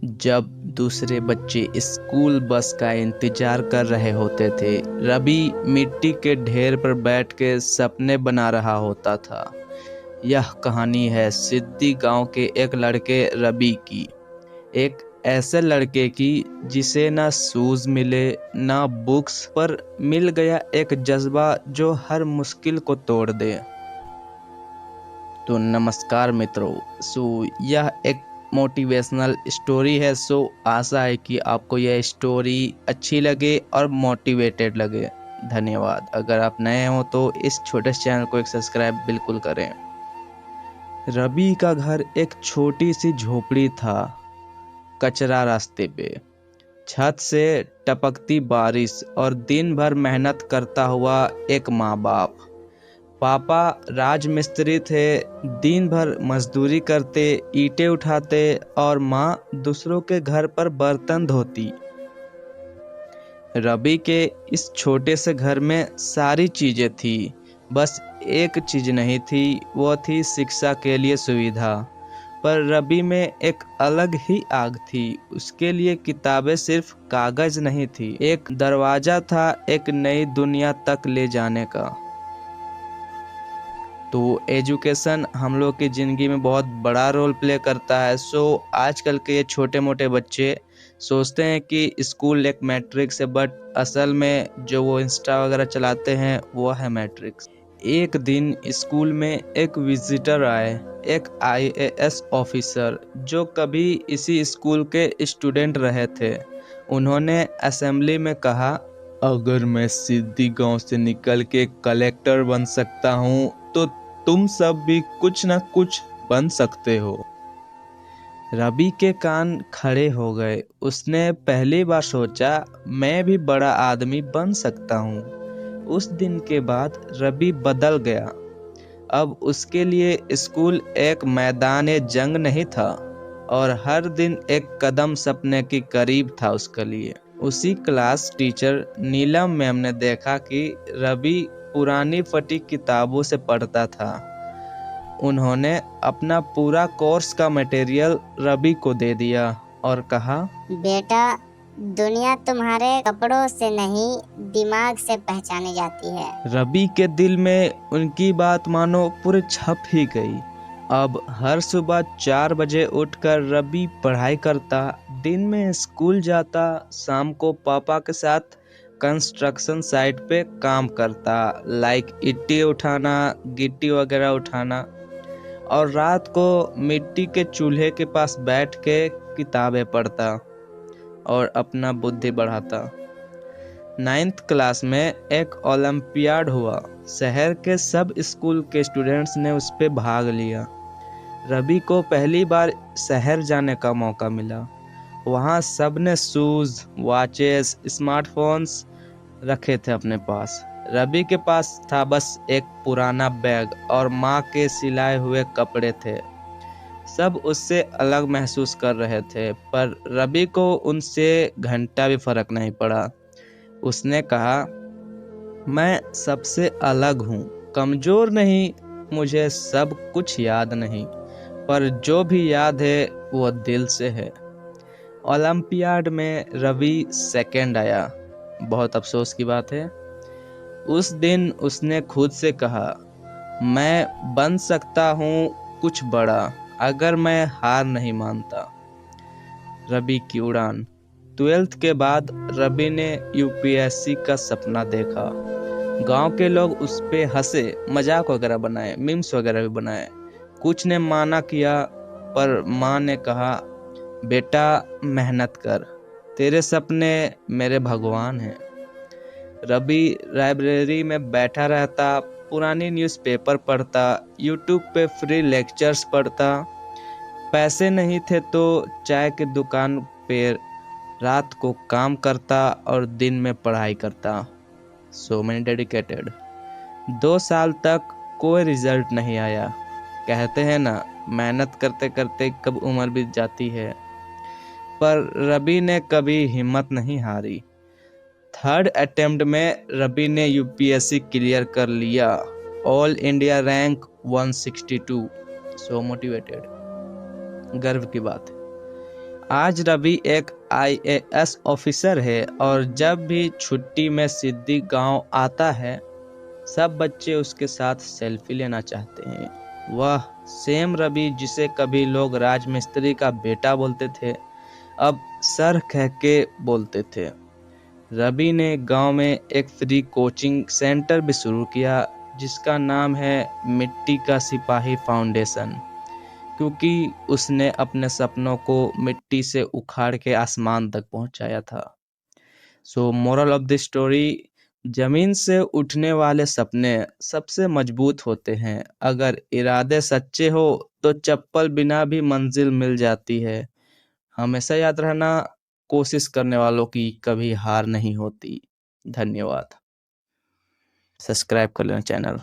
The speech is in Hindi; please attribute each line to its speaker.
Speaker 1: जब दूसरे बच्चे स्कूल बस का इंतजार कर रहे होते थे, रवि मिट्टी के ढेर पर बैठ के सपने बना रहा होता था। यह कहानी है सिद्दी गांव के एक लड़के रवि की। एक ऐसे लड़के की जिसे ना शूज मिले ना बुक्स, पर मिल गया एक जज्बा जो हर मुश्किल को तोड़ दे। तो नमस्कार मित्रों। यह एक मोटिवेशनल स्टोरी है। आशा है कि आपको यह स्टोरी अच्छी लगे और मोटिवेटेड लगे। धन्यवाद। अगर आप नए हो तो इस छोटे चैनल को एक सब्सक्राइब बिल्कुल करें। रवि का घर एक छोटी सी झोपड़ी था, कचरा रास्ते पे। छत से टपकती बारिश और दिन भर मेहनत करता हुआ एक माँ बाप। पापा राजमिस्त्री थे, दिन भर मजदूरी करते, ईंटें उठाते, और माँ दूसरों के घर पर बर्तन धोती। रवि के इस छोटे से घर में सारी चीजें थी, बस एक चीज नहीं थी, वो थी शिक्षा के लिए सुविधा। पर रवि में एक अलग ही आग थी। उसके लिए किताबें सिर्फ कागज नहीं थी, एक दरवाजा था एक नई दुनिया तक ले जाने का। तो एजुकेशन हम लोग की ज़िंदगी में बहुत बड़ा रोल प्ले करता है। आजकल के ये छोटे मोटे बच्चे सोचते हैं कि स्कूल एक मैट्रिक्स है, बट असल में जो वो इंस्टा वगैरह चलाते हैं वो है मैट्रिक्स। एक दिन स्कूल में एक विजिटर आए, एक आईएएस ऑफिसर जो कभी इसी स्कूल के स्टूडेंट रहे थे। उन्होंने असेंबली में कहा, अगर मैं सिद्दी गांव से निकल के कलेक्टर बन सकता हूँ तो तुम सब भी कुछ न कुछ बन सकते हो। रवि के कान खड़े हो गए। उसने पहली बार सोचा, मैं भी बड़ा आदमी बन सकता हूँ। उस दिन के बाद रवि बदल गया। अब उसके लिए स्कूल एक मैदान जंग नहीं था, और हर दिन एक कदम सपने के करीब था उसके लिए। उसी क्लास टीचर नीलम मैम ने देखा कि रवि पुरानी फटी किताबों से पढ़ता था। उन्होंने अपना पूरा कोर्स का मटेरियल रवि को दे दिया और कहा,
Speaker 2: बेटा, दुनिया तुम्हारे कपड़ों से नहीं दिमाग से पहचानी जाती है।
Speaker 1: रवि के दिल में उनकी बात मानो पूरे छप ही गई। अब हर सुबह 4 बजे उठकर रवि पढ़ाई करता, दिन में स्कूल जाता, शाम को पापा के साथ कंस्ट्रक्शन साइट पे काम करता, लाइक ईंटें उठाना, गिट्टी वगैरह उठाना, और रात को मिट्टी के चूल्हे के पास बैठ के किताबें पढ़ता और अपना बुद्धि बढ़ाता। 9th क्लास में एक ओलंपियाड हुआ। शहर के सब स्कूल के स्टूडेंट्स ने उस पे भाग लिया। रवि को पहली बार शहर जाने का मौका मिला। वहाँ सब ने शूज, वॉचेस, स्मार्टफोन्स रखे थे अपने पास। रवि के पास था बस एक पुराना बैग और माँ के सिलाए हुए कपड़े थे। सब उससे अलग महसूस कर रहे थे, पर रवि को उनसे घंटा भी फर्क नहीं पड़ा। उसने कहा, मैं सबसे अलग हूँ, कमजोर नहीं, मुझे सब कुछ याद नहीं, पर जो भी याद है वो दिल से है। ओलंपियाड में रवि सेकंड आया। बहुत अफसोस की बात है। उस दिन उसने खुद से कहा, मैं बन सकता हूँ कुछ बड़ा अगर मैं हार नहीं मानता। रवि की उड़ान। 12th के बाद रवि ने यूपीएससी का सपना देखा। गांव के लोग उस पे हंसे, मजाक वगैरह बनाए, मीम्स वगैरह भी बनाए। कुछ ने माना किया, पर माँ ने कहा, बेटा मेहनत कर, तेरे सपने मेरे भगवान हैं। रवि लाइब्रेरी में बैठा रहता, पुरानी न्यूज़पेपर पढ़ता, यूट्यूब पे फ्री लेक्चर्स पढ़ता। पैसे नहीं थे तो चाय की दुकान पे रात को काम करता और दिन में पढ़ाई करता। So many dedicated. 2 साल तक कोई रिजल्ट नहीं आया। कहते हैं ना, मेहनत करते करते कब उम्र बीत जाती है। पर रवि ने कभी हिम्मत नहीं हारी। 3rd अटेम्प्ट में रवि ने यूपीएससी क्लियर कर लिया। All India rank 162। सो मोटिवेटेड। गर्व की बात है। आज रवि एक IAS ऑफिसर है और जब भी छुट्टी में सिद्धि गांव आता है, सब बच्चे उसके साथ सेल्फी लेना चाहते हैं। वह सेम रवि जिसे कभी लोग राजमिस्त्री का बेटा बोलते थे, अब सर कह के बोलते थे। रवि ने गांव में एक फ्री कोचिंग सेंटर भी शुरू किया, जिसका नाम है मिट्टी का सिपाही फाउंडेशन, क्योंकि उसने अपने सपनों को मिट्टी से उखाड़ के आसमान तक पहुंचाया था। सो मोरल ऑफ द स्टोरी, जमीन से उठने वाले सपने सबसे मजबूत होते हैं। अगर इरादे सच्चे हो तो चप्पल बिना भी मंजिल मिल जाती है। हमेशा याद रखना, कोशिश करने वालों की कभी हार नहीं होती। धन्यवाद। सब्सक्राइब कर लेना चैनल।